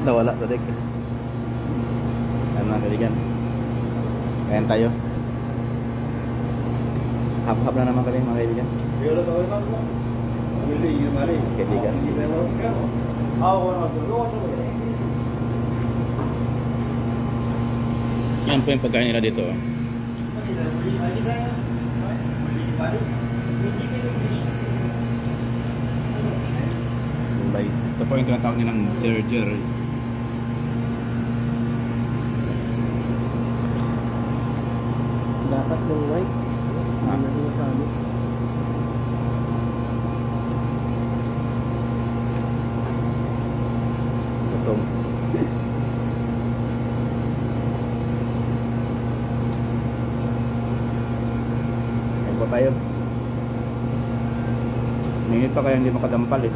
Nawala sa deck. Ayan mga kaibigan. Kain tayo. Hap-hap na naman kami mga kaibigan. Kaibigan. Yan po yung pagkain nila dito. Ito po yung tinatawag nilang jer-jer. Dapat yung white. Itong ayun pa tayo. Minit pa kaya hindi makadampal eh.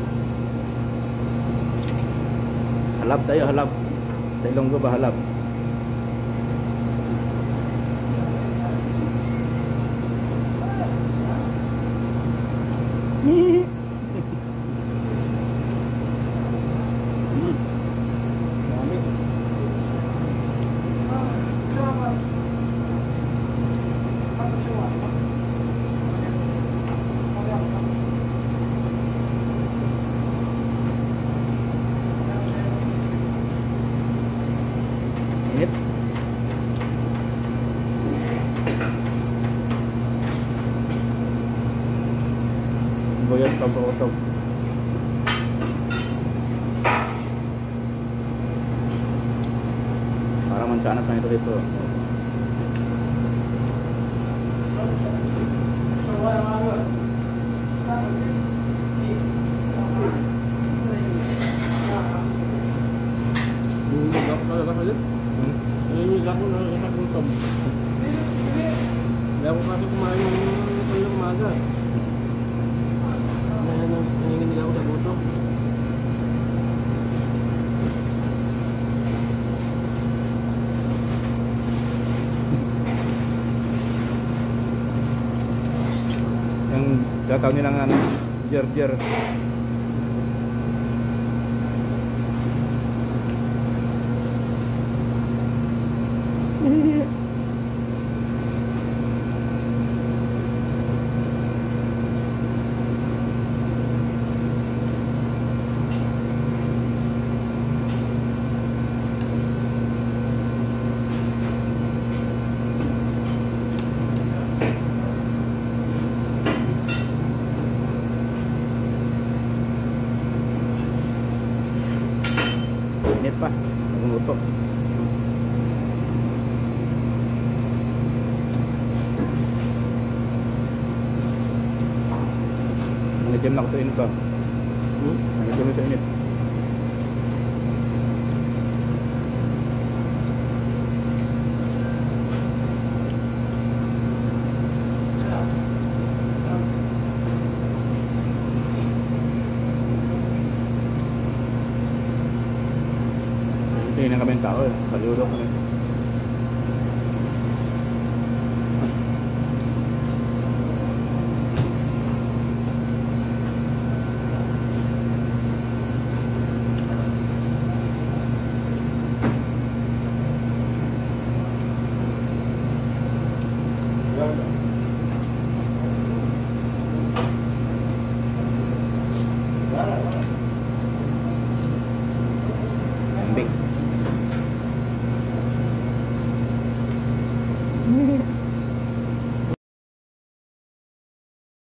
Halab tayo, halab. Sa Ilonggo ba halab? Init. Boyan pa po usog. Para mansanas na ito dito. Hindi ako kasi kumain ng umaga. Nangingin nila ako sa buto. Yung tatawag nilang ano, jer-jer. Init pa, nagluto. Nandiyan na ako sa init pa. Nandiyan sa init. Tingin na kami ng tao eh. Kalulok kami. Kambing.